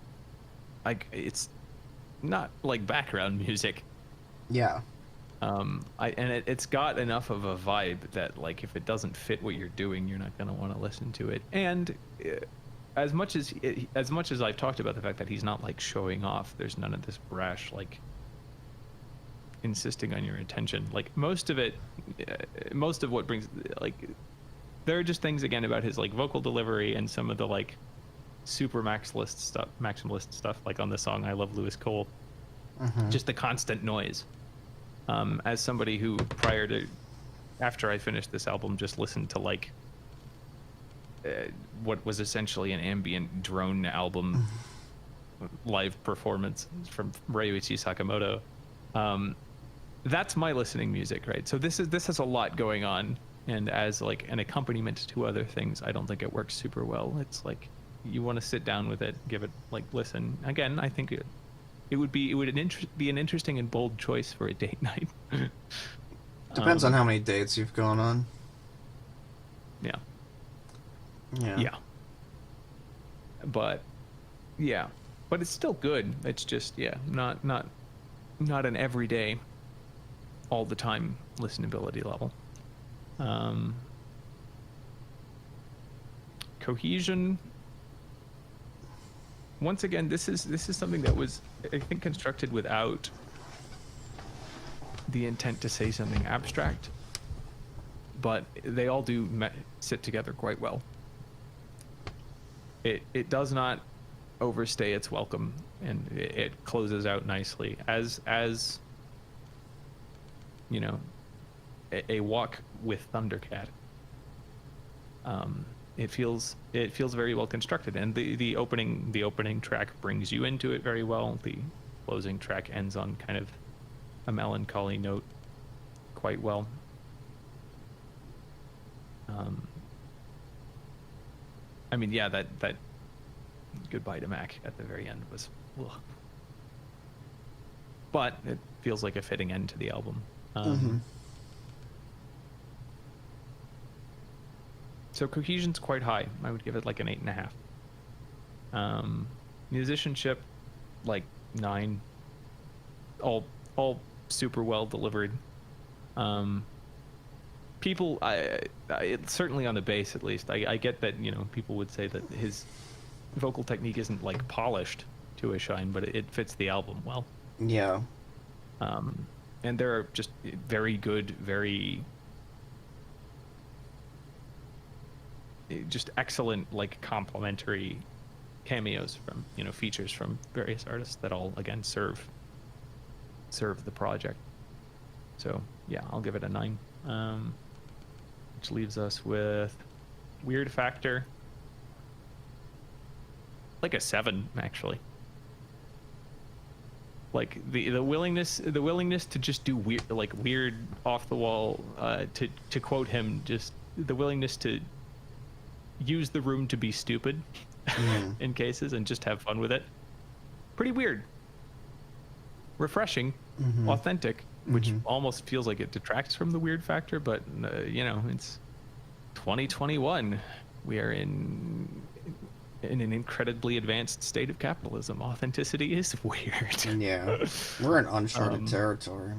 It's not like background music. Yeah. It's got enough of a vibe that like if it doesn't fit what you're doing, you're not gonna want to listen to it. And as much as I've talked about the fact that he's not like showing off, there's none of this brash like insisting on your attention. Like most of what brings like there are just things again about his like vocal delivery and some of the like super maximalist stuff like on the song I Love Lewis Cole. Just the constant noise. As somebody who after I finished this album just listened to like what was essentially an ambient drone album live performance from Ryuichi Sakamoto. That's my listening music, right? So this has a lot going on, and as like an accompaniment to other things, I don't think it works super well. It's like you want to sit down with it, give it like listen. Again, I think it would be an interesting and bold choice for a date night. Depends on how many dates you've gone on. Yeah. But it's still good. It's just not an everyday, all the time listenability level. Cohesion. Once again, this is something that was, I think, constructed without the intent to say something abstract, but they all do sit together quite well. It does not overstay its welcome, and it closes out nicely as you know, a walk with Thundercat. It feels very well constructed, and the opening track brings you into it very well. The closing track ends on kind of a melancholy note quite well. I mean, yeah, that goodbye to Mac at the very end was, ugh. But it feels like a fitting end to the album. So cohesion's quite high. I would give it like an 8.5. Musicianship, like 9. All super well delivered. People, certainly on the bass at least. I get that, you know, people would say that his vocal technique isn't like polished to a shine, but it fits the album well. Yeah. And there are just very good, just excellent, like, complimentary cameos from, you know, features from various artists that all again serve the project. So Yeah, I'll give it a 9. Which leaves us with weird factor, like a 7 actually. Like the willingness to just do weird off the wall, to quote him, just the willingness to use the room to be stupid in cases and just have fun with it. Pretty weird, refreshing, authentic, which almost feels like it detracts from the weird factor, but it's 2021. We are in an incredibly advanced state of capitalism. Authenticity is weird. Yeah, we're in uncharted territory,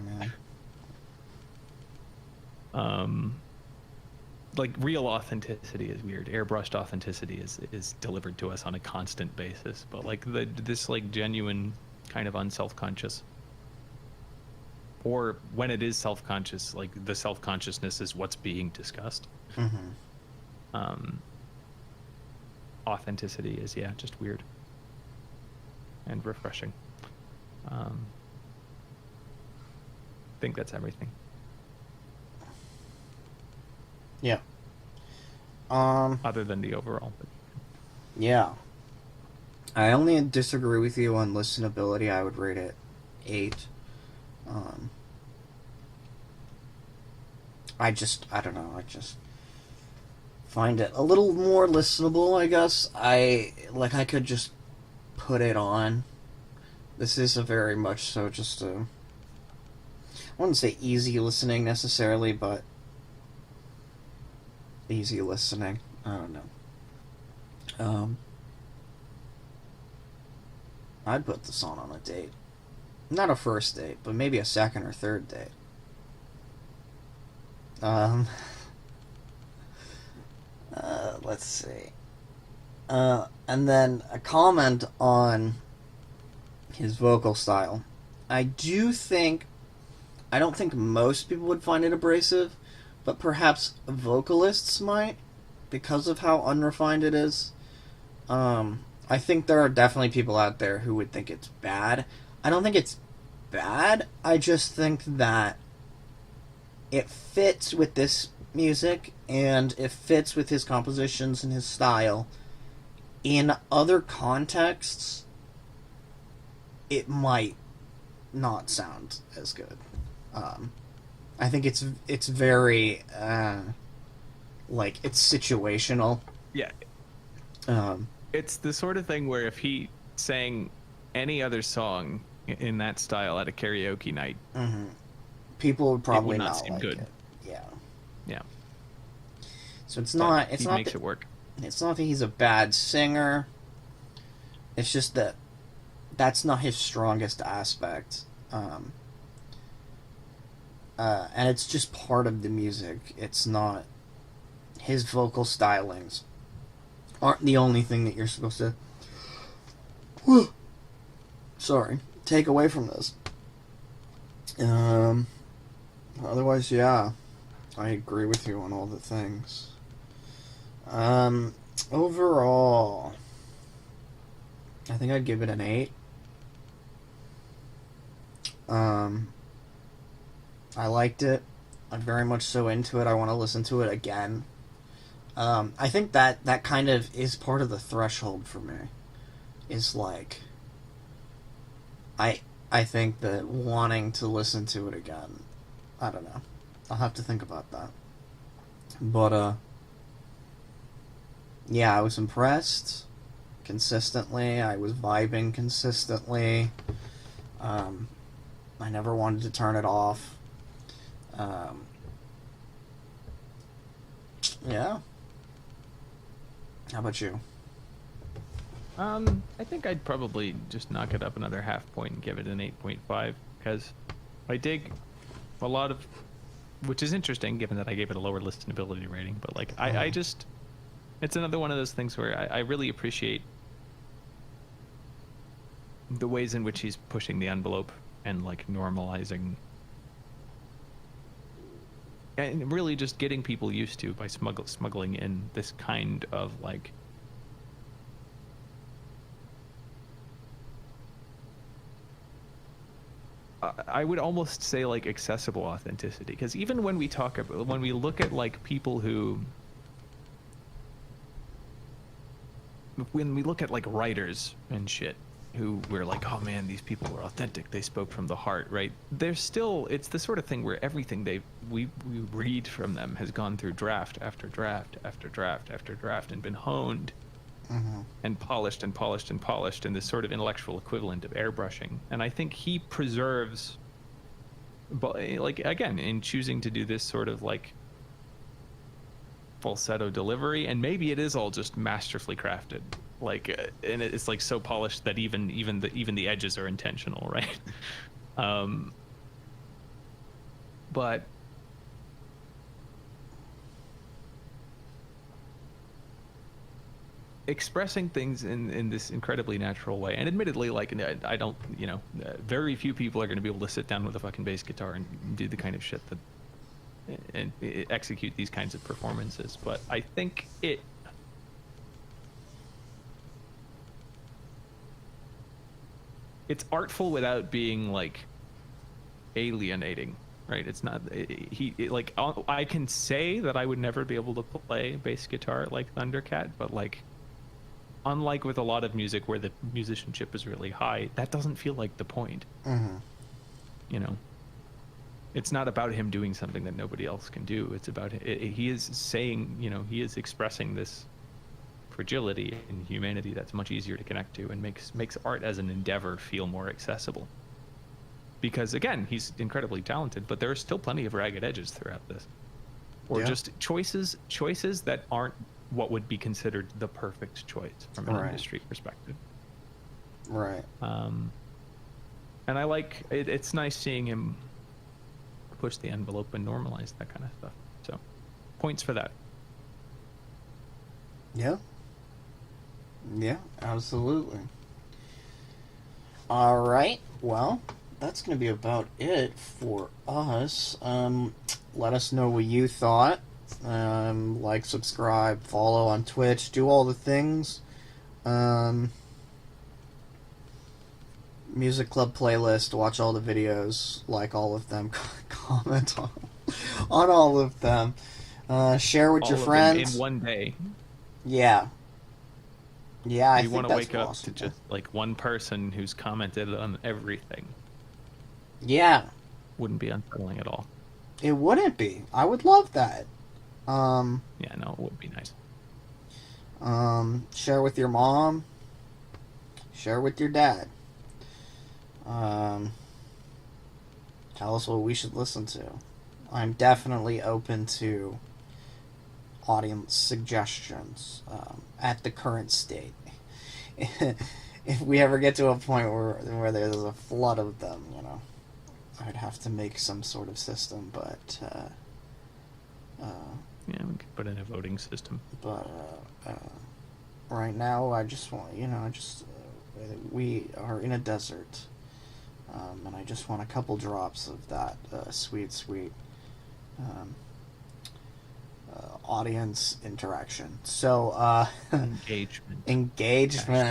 man. Like real authenticity is weird. Airbrushed authenticity is delivered to us on a constant basis, but like this like genuine kind of unself-conscious, or when it is self-conscious, like the self-consciousness is what's being discussed. Authenticity is just weird and refreshing. I think that's everything. Yeah. Other than the overall. But... Yeah. I only disagree with you on listenability. I would rate it 8. I don't know. I just find it a little more listenable, I guess. I could just put it on. This is a very much so just a... I wouldn't say easy listening necessarily, but easy listening. I don't know. I'd put this on a date. Not a first date, but maybe a second or third date. Let's see. And then a comment on his vocal style. I don't think most people would find it abrasive, but perhaps vocalists might, because of how unrefined it is. I think there are definitely people out there who would think it's bad. I don't think it's bad. I just think that it fits with this music, and it fits with his compositions and his style. In other contexts, it might not sound as good. I think it's very it's situational. Yeah. It's the sort of thing where if he sang any other song in that style at a karaoke night, people would probably not not seem like good. it. Yeah. Yeah. So it's But not. he makes it work. It's not that he's a bad singer. It's just that that's not his strongest aspect. And it's just part of the music. It's not... His vocal stylings aren't the only thing that you're supposed to... Sorry. Take away from this. Otherwise, yeah. I agree with you on all the things. Overall, I think I'd give it an 8. I liked it. I'm very much so into it. I want to listen to it again. I think that kind of is part of the threshold for me. Is like... I think that wanting to listen to it again... I don't know. I'll have to think about that. But, yeah, I was impressed consistently. I was vibing consistently. I never wanted to turn it off. Yeah. How about you? I think I'd probably just knock it up another half point and give it an 8.5, because I dig a lot of... Which is interesting, given that I gave it a lower listenability rating, but, like, I just... It's another one of those things where I really appreciate the ways in which he's pushing the envelope and, like, normalizing... And really just getting people used to by smuggling in this kind of, like... I would almost say like accessible authenticity, because even when we talk about, when we look at like people who, when we look at like writers and shit who we're like, oh man, these people were authentic, they spoke from the heart, right? There's still, it's the sort of thing where everything we read from them has gone through draft after draft after draft after draft and been honed and polished and polished and polished in this sort of intellectual equivalent of airbrushing. And I think he preserves, but like, again, in choosing to do this sort of like falsetto delivery, and maybe it is all just masterfully crafted, like, and it's like so polished that even the edges are intentional, right? But expressing things in this incredibly natural way, and admittedly, like, I don't, you know, very few people are going to be able to sit down with a fucking bass guitar and do the kind of shit that and execute these kinds of performances. But I think it's artful without being like alienating, right? It's not, like, I can say that I would never be able to play bass guitar like Thundercat, but like, unlike with a lot of music where the musicianship is really high, that doesn't feel like the point. You know, it's not about him doing something that nobody else can do. It's about, he is saying, you know, he is expressing this fragility in humanity that's much easier to connect to, and makes art as an endeavor feel more accessible. Because again, he's incredibly talented, but there are still plenty of ragged edges throughout this, or just choices that aren't what would be considered the perfect choice from an industry perspective. Right. And I like it. It's nice seeing him push the envelope and normalize that kind of stuff. So, points for that. Yeah. Yeah, absolutely. All right. Well, that's going to be about it for us. Let us know what you thought. Like, subscribe, follow on Twitch, do all the things. Music Club playlist, watch all the videos, like all of them, comment on all of them. Share with your friends. In one day. Yeah. Yeah, I think want to that's wake possible. up to just like one person who's commented on everything. Yeah. Wouldn't be unsettling at all. It wouldn't be. I would love that. Yeah, no, it would be nice. Share with your mom. Share with your dad. Tell us what we should listen to. I'm definitely open to audience suggestions at the current state. If we ever get to a point where there's a flood of them, you know, I'd have to make some sort of system, but yeah, we could put in a voting system. But right now, I just want, we are in a desert, and I just want a couple drops of that sweet audience interaction. So engagement.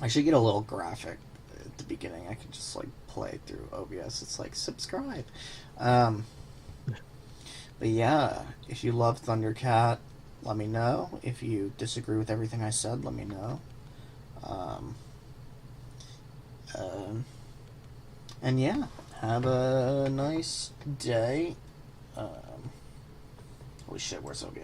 I should get a little graphic at the beginning. I could just like play through OBS. It's like subscribe. But yeah, if you love Thundercat, let me know. If you disagree with everything I said, let me know. And yeah, have a nice day. Holy shit, where's OBS?